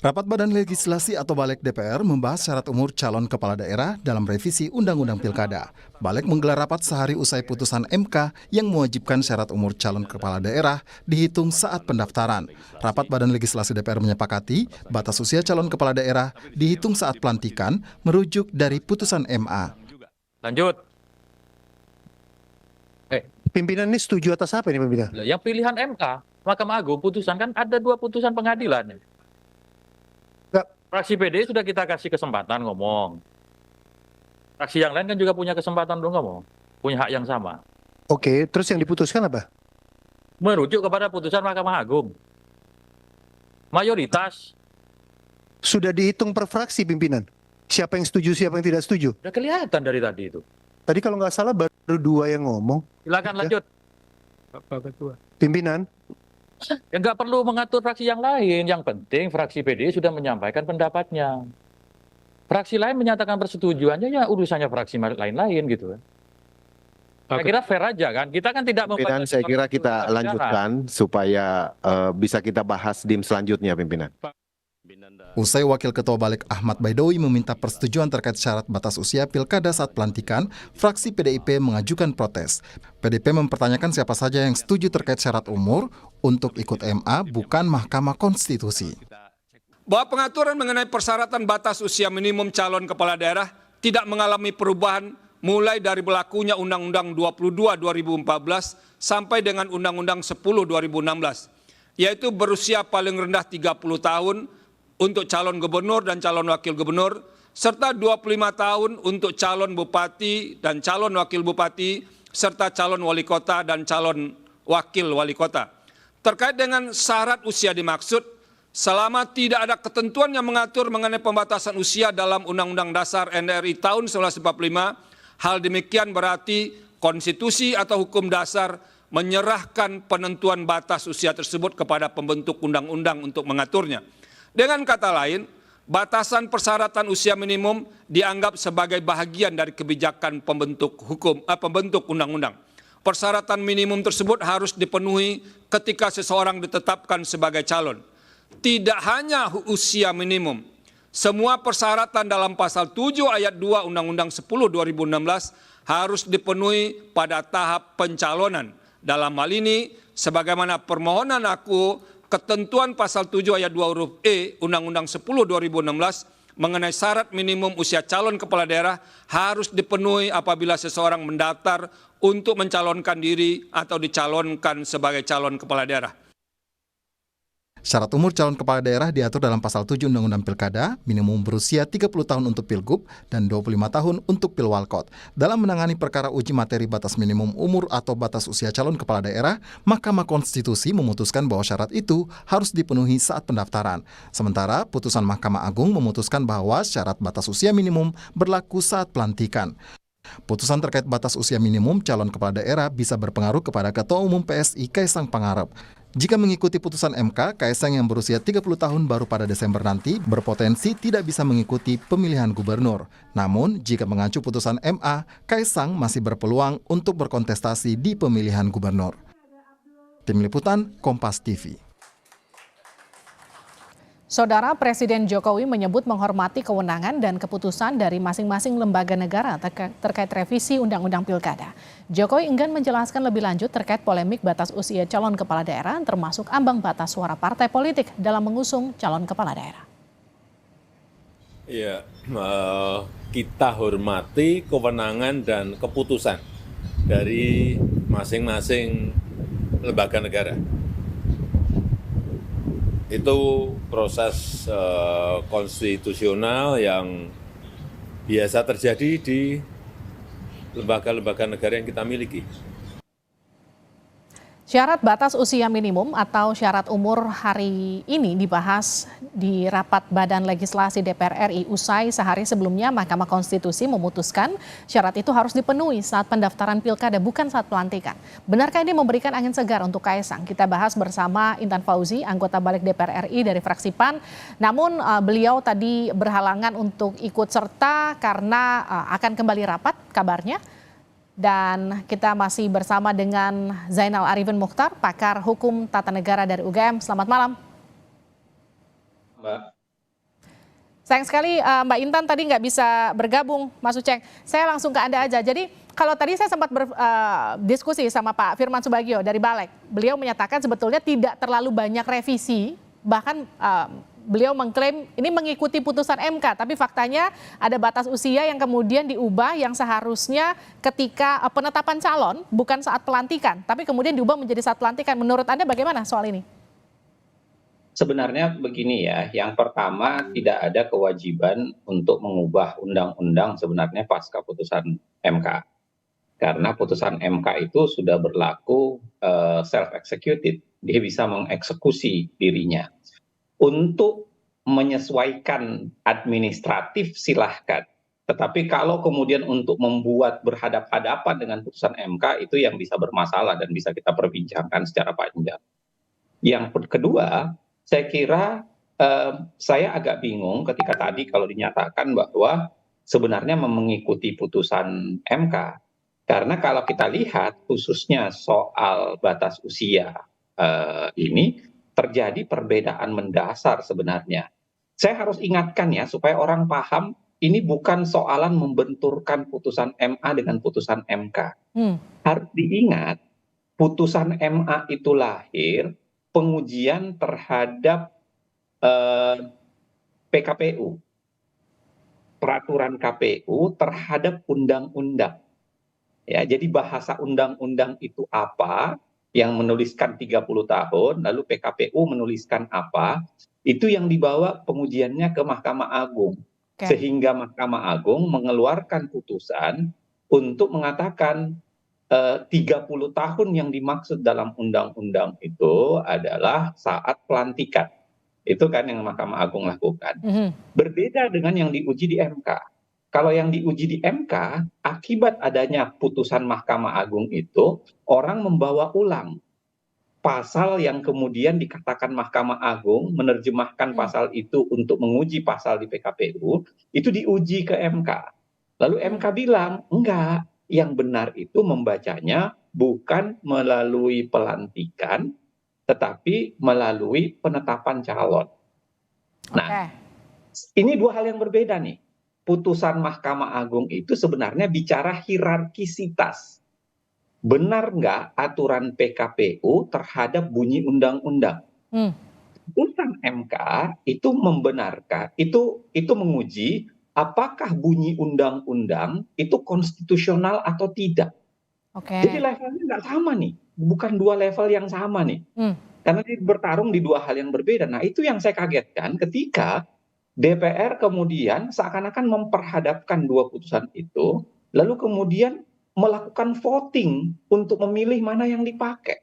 Rapat Badan Legislasi atau Balik DPR membahas syarat umur calon kepala daerah dalam revisi Undang-Undang Pilkada. Balik menggelar rapat sehari usai putusan MK yang mewajibkan syarat umur calon kepala daerah dihitung saat pendaftaran. Rapat Badan Legislasi DPR menyepakati batas usia calon kepala daerah dihitung saat pelantikan merujuk dari putusan MA. Lanjut. Pimpinan ini setuju atas apa ini pimpinan? Yang pilihan MK, Mahkamah Agung putusan kan ada 2 putusan pengadilan. Fraksi PD sudah kita kasih kesempatan ngomong. Fraksi yang lain kan juga punya kesempatan untuk ngomong, punya hak yang sama. Oke, terus yang diputuskan apa? Merujuk kepada putusan Mahkamah Agung. Mayoritas. Sudah dihitung per fraksi pimpinan. Siapa yang setuju, siapa yang tidak setuju? Udah kelihatan dari tadi itu. Tadi kalau nggak salah baru 2 yang ngomong. Silakan lanjut. Bapak Ketua. Pimpinan. Ya nggak perlu mengatur fraksi yang lain. Yang penting fraksi PD sudah menyampaikan pendapatnya. Fraksi lain menyatakan persetujuannya, ya urusannya fraksi lain-lain gitu. Saya kira fair aja kan. Kita kan tidak Pimpinan, saya kira kita lanjutkan supaya bisa kita bahas di selanjutnya, pimpinan. Usai Wakil Ketua Balik Ahmad Baidowi meminta persetujuan terkait syarat batas usia pilkada saat pelantikan, fraksi PDIP mengajukan protes. PDIP mempertanyakan siapa saja yang setuju terkait syarat umur untuk ikut MA, bukan Mahkamah Konstitusi. Bahwa pengaturan mengenai persyaratan batas usia minimum calon kepala daerah tidak mengalami perubahan mulai dari berlakunya Undang-Undang 22 2014 sampai dengan Undang-Undang 10 2016, yaitu berusia paling rendah 30 tahun untuk calon gubernur dan calon wakil gubernur, serta 25 tahun untuk calon bupati dan calon wakil bupati, serta calon wali kota dan calon wakil wali kota. Terkait dengan syarat usia dimaksud, selama tidak ada ketentuan yang mengatur mengenai pembatasan usia dalam Undang-Undang Dasar NRI tahun 1945, hal demikian berarti konstitusi atau hukum dasar menyerahkan penentuan batas usia tersebut kepada pembentuk undang-undang untuk mengaturnya. Dengan kata lain, batasan persyaratan usia minimum dianggap sebagai bagian dari kebijakan pembentuk undang-undang. Persyaratan minimum tersebut harus dipenuhi ketika seseorang ditetapkan sebagai calon. Tidak hanya usia minimum, semua persyaratan dalam pasal 7 ayat 2 Undang-Undang 10 2016 harus dipenuhi pada tahap pencalonan. Dalam hal ini, sebagaimana permohonan aku, ketentuan pasal 7 ayat 2 huruf E Undang-Undang 10 2016 mengenai syarat minimum usia calon kepala daerah harus dipenuhi apabila seseorang mendaftar untuk mencalonkan diri atau dicalonkan sebagai calon kepala daerah. Syarat umur calon kepala daerah diatur dalam pasal 7 Undang-Undang Pilkada, minimum berusia 30 tahun untuk Pilgub dan 25 tahun untuk Pilwalkot. Dalam menangani perkara uji materi batas minimum umur atau batas usia calon kepala daerah, Mahkamah Konstitusi memutuskan bahwa syarat itu harus dipenuhi saat pendaftaran. Sementara putusan Mahkamah Agung memutuskan bahwa syarat batas usia minimum berlaku saat pelantikan. Putusan terkait batas usia minimum calon kepala daerah bisa berpengaruh kepada Ketua Umum PSI Kaisang Pangarep. Jika mengikuti putusan MK, Kaisang yang berusia 30 tahun baru pada Desember nanti berpotensi tidak bisa mengikuti pemilihan gubernur. Namun, jika mengacu putusan MA, Kaisang masih berpeluang untuk berkontestasi di pemilihan gubernur. Tim Liputan, Kompas TV. Saudara Presiden Jokowi menyebut menghormati kewenangan dan keputusan dari masing-masing lembaga negara terkait revisi Undang-Undang Pilkada. Jokowi enggan menjelaskan lebih lanjut terkait polemik batas usia calon kepala daerah termasuk ambang batas suara partai politik dalam mengusung calon kepala daerah. Ya, kita hormati kewenangan dan keputusan dari masing-masing lembaga negara. Itu proses konstitusional yang biasa terjadi di lembaga-lembaga negara yang kita miliki. Syarat batas usia minimum atau syarat umur hari ini dibahas di rapat Badan Legislasi DPR RI usai sehari sebelumnya Mahkamah Konstitusi memutuskan syarat itu harus dipenuhi saat pendaftaran pilkada bukan saat pelantikan. Benarkah ini memberikan angin segar untuk Kaisang? Kita bahas bersama Intan Fauzi, anggota Balik DPR RI dari fraksi PAN. Namun beliau tadi berhalangan untuk ikut serta karena akan kembali rapat kabarnya. Dan kita masih bersama dengan Zainal Arifin Mukhtar, pakar hukum tata negara dari UGM. Selamat malam. Mbak. Sayang sekali Mbak Intan tadi nggak bisa bergabung, Mas Uceng. Saya langsung ke Anda aja. Jadi kalau tadi saya sempat berdiskusi sama Pak Firman Subagio dari Balek, beliau menyatakan sebetulnya tidak terlalu banyak revisi, bahkan beliau mengklaim ini mengikuti putusan MK, tapi faktanya ada batas usia yang kemudian diubah yang seharusnya ketika penetapan calon, bukan saat pelantikan, tapi kemudian diubah menjadi saat pelantikan. Menurut Anda bagaimana soal ini? Sebenarnya begini ya, yang pertama tidak ada kewajiban untuk mengubah undang-undang sebenarnya pasca putusan MK. Karena putusan MK itu sudah berlaku self-executed, dia bisa mengeksekusi dirinya. Untuk menyesuaikan administratif silahkan. Tetapi kalau kemudian untuk membuat berhadap-hadapan dengan putusan MK itu yang bisa bermasalah dan bisa kita perbincangkan secara panjang. Yang kedua, saya kira saya agak bingung ketika tadi kalau dinyatakan bahwa sebenarnya mengikuti putusan MK. Karena kalau kita lihat khususnya soal batas usia ini terjadi perbedaan mendasar sebenarnya. Saya harus ingatkan ya supaya orang paham ini bukan soalan membenturkan putusan MA dengan putusan MK. Harus diingat putusan MA itu lahir pengujian terhadap PKPU, peraturan KPU terhadap undang-undang. Ya, jadi bahasa undang-undang itu apa, yang menuliskan 30 tahun, lalu PKPU menuliskan apa, itu yang dibawa pengujiannya ke Mahkamah Agung. Sehingga Mahkamah Agung mengeluarkan putusan untuk mengatakan 30 tahun yang dimaksud dalam undang-undang itu adalah saat pelantikan. Itu kan yang Mahkamah Agung lakukan. Berbeda dengan yang diuji di MK. Kalau yang diuji di MK, akibat adanya putusan Mahkamah Agung itu, orang membawa ulang pasal yang kemudian dikatakan Mahkamah Agung menerjemahkan pasal itu untuk menguji pasal di PKPU, itu diuji ke MK. Lalu MK bilang, enggak, yang benar itu membacanya bukan melalui pelantikan, tetapi melalui penetapan calon. Nah, ini dua hal yang berbeda nih. Putusan Mahkamah Agung itu sebenarnya bicara hierarkisitas. Benar nggak aturan PKPU terhadap bunyi undang-undang? Putusan MK itu membenarkan, itu menguji apakah bunyi undang-undang itu konstitusional atau tidak. Jadi levelnya nggak sama nih, bukan dua level yang sama nih. Karena dia bertarung di dua hal yang berbeda. Nah itu yang saya kagetkan ketika DPR kemudian seakan-akan memperhadapkan dua putusan itu, lalu kemudian melakukan voting untuk memilih mana yang dipakai.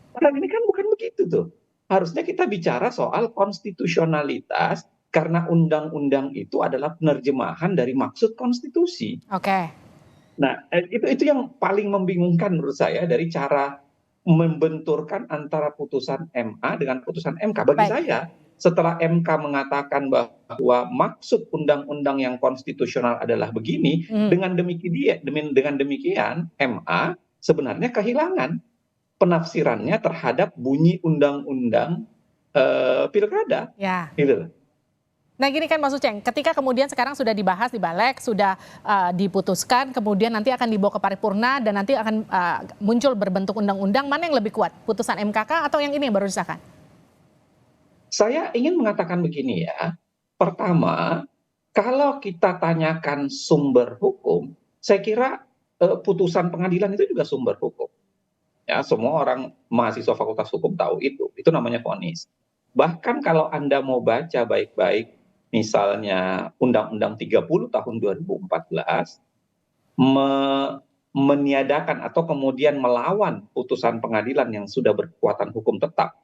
Padahal ini kan bukan begitu tuh. Harusnya kita bicara soal konstitusionalitas, karena undang-undang itu adalah penerjemahan dari maksud konstitusi. Nah, itu yang paling membingungkan menurut saya dari cara membenturkan antara putusan MA dengan putusan MK. Bagi saya, setelah MK mengatakan bahwa maksud undang-undang yang konstitusional adalah begini, dengan demikian MA sebenarnya kehilangan penafsirannya terhadap bunyi undang-undang pilkada. Gitu. Nah gini kan Mas Uceng, ketika kemudian sekarang sudah dibahas di Balek, sudah diputuskan, kemudian nanti akan dibawa ke paripurna dan nanti akan muncul berbentuk undang-undang, mana yang lebih kuat? Putusan MKK atau yang ini yang baru disahkan? Saya ingin mengatakan begini ya, pertama, kalau kita tanyakan sumber hukum, saya kira putusan pengadilan itu juga sumber hukum. Ya, semua orang mahasiswa Fakultas Hukum tahu itu namanya vonis. Bahkan kalau Anda mau baca baik-baik, misalnya Undang-Undang 30 tahun 2014 meniadakan atau kemudian melawan putusan pengadilan yang sudah berkekuatan hukum tetap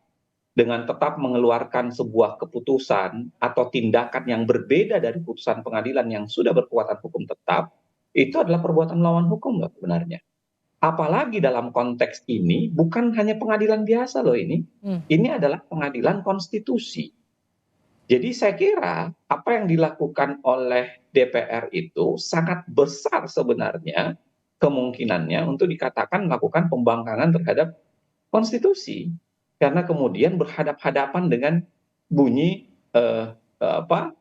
dengan tetap mengeluarkan sebuah keputusan atau tindakan yang berbeda dari putusan pengadilan yang sudah berkekuatan hukum tetap, itu adalah perbuatan melawan hukum loh sebenarnya. Apalagi dalam konteks ini bukan hanya pengadilan biasa loh ini adalah pengadilan konstitusi. Jadi saya kira apa yang dilakukan oleh DPR itu sangat besar sebenarnya kemungkinannya untuk dikatakan melakukan pembangkangan terhadap konstitusi. Karena kemudian berhadap-hadapan dengan bunyi eh, apa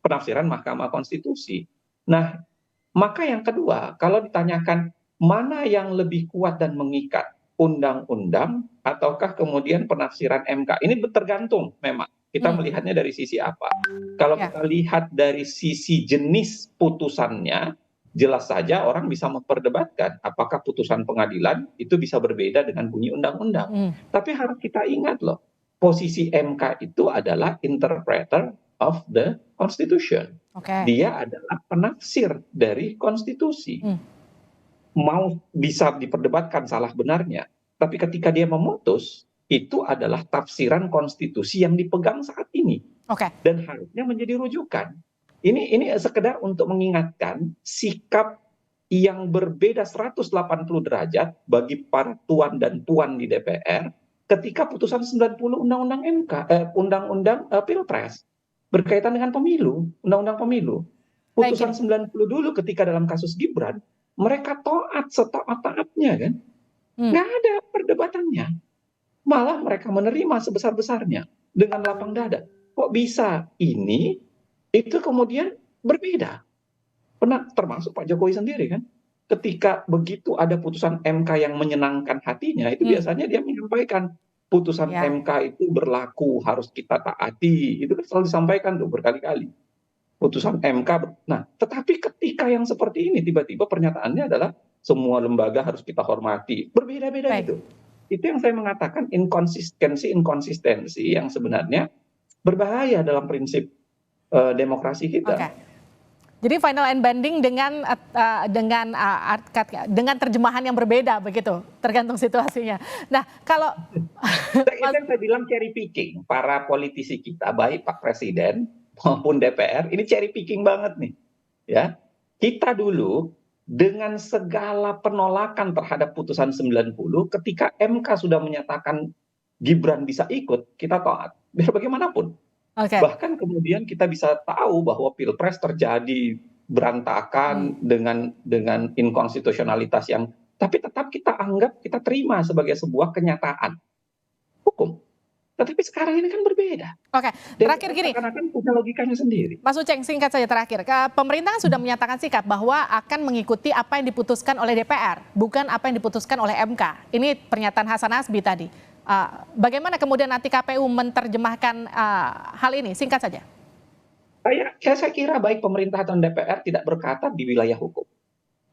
penafsiran Mahkamah Konstitusi. Nah, maka yang kedua, kalau ditanyakan mana yang lebih kuat dan mengikat, undang-undang ataukah kemudian penafsiran MK? Ini tergantung memang. Kita melihatnya dari sisi apa. Kalau Ya. kita lihat dari sisi jenis putusannya, jelas saja orang bisa memperdebatkan apakah putusan pengadilan itu bisa berbeda dengan bunyi undang-undang. Tapi harus kita ingat loh, posisi MK itu adalah interpreter of the Constitution. Oke. Dia adalah penafsir dari konstitusi. Mau bisa diperdebatkan salah benarnya, tapi ketika dia memutus, itu adalah tafsiran konstitusi yang dipegang saat ini Oke. dan harusnya menjadi rujukan. Ini sekedar untuk mengingatkan sikap yang berbeda 180 derajat bagi para tuan dan puan di DPR ketika putusan 90 undang-undang undang-undang Pilpres berkaitan dengan pemilu, undang-undang pemilu. Putusan 90 dulu ketika dalam kasus Gibran, mereka taat setaat-taatnya kan. Nggak ada perdebatannya. Malah mereka menerima sebesar-besarnya dengan lapang dada. Kok bisa ini itu kemudian berbeda? Pernah termasuk Pak Jokowi sendiri kan? Ketika begitu ada putusan MK yang menyenangkan hatinya, itu biasanya dia menyampaikan putusan MK itu berlaku, harus kita taati. Itu kan selalu disampaikan tuh berkali-kali. Putusan MK. Nah, tetapi ketika yang seperti ini tiba-tiba pernyataannya adalah semua lembaga harus kita hormati. Berbeda-beda gitu. Itu yang saya mengatakan inkonsistensi yang sebenarnya berbahaya dalam prinsip demokrasi kita. Oke. Jadi final and binding dengan terjemahan yang berbeda begitu, tergantung situasinya. Nah, kalau itu yang saya bilang cherry picking, para politisi kita, baik Pak Presiden maupun DPR, ini cherry picking banget nih. Ya, kita dulu dengan segala penolakan terhadap putusan 90, ketika MK sudah menyatakan Gibran bisa ikut, kita taat. Biar bagaimanapun. Bahkan kemudian kita bisa tahu bahwa Pilpres terjadi berantakan dengan inkonstitusionalitas yang, tapi tetap kita anggap, kita terima sebagai sebuah kenyataan hukum. Tetapi sekarang ini kan berbeda. Oke, terakhir gini. Karena kan punya logikanya sendiri. Mas Uceng, singkat saja terakhir. Pemerintah sudah menyatakan sikap bahwa akan mengikuti apa yang diputuskan oleh DPR, bukan apa yang diputuskan oleh MK. Ini pernyataan Hasan Hasbi tadi. Bagaimana kemudian nanti KPU menerjemahkan hal ini? Singkat saja. Saya kira baik pemerintah atau DPR tidak berkata di wilayah hukum.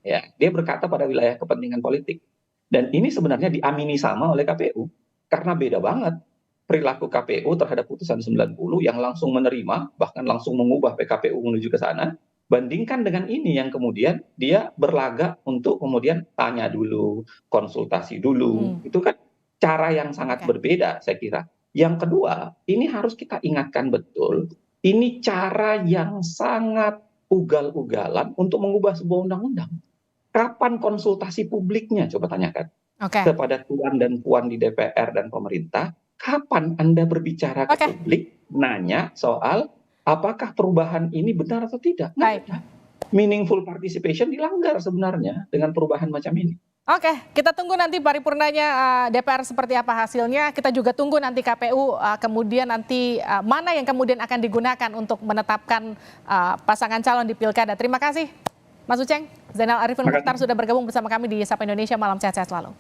Ya, dia berkata pada wilayah kepentingan politik. Dan ini sebenarnya diamini sama oleh KPU. Karena beda banget perilaku KPU terhadap putusan 90 yang langsung menerima, bahkan langsung mengubah PKPU menuju ke sana, bandingkan dengan ini yang kemudian dia berlagak untuk kemudian tanya dulu, konsultasi dulu. Itu kan cara yang sangat berbeda saya kira. Yang kedua, ini harus kita ingatkan betul, ini cara yang sangat ugal-ugalan untuk mengubah sebuah undang-undang. Kapan konsultasi publiknya? Coba tanyakan kepada tuan dan puan di DPR dan pemerintah. Kapan Anda berbicara ke publik, nanya soal apakah perubahan ini benar atau tidak? Baik. Meaningful participation dilanggar sebenarnya dengan perubahan macam ini. Oke, kita tunggu nanti paripurnanya DPR seperti apa hasilnya. Kita juga tunggu nanti KPU kemudian nanti mana yang kemudian akan digunakan untuk menetapkan pasangan calon di Pilkada. Terima kasih Mas Uceng. Zainal Arifin Mukhtar sudah bergabung bersama kami di Sapa Indonesia. Malam sehat-sehat selalu.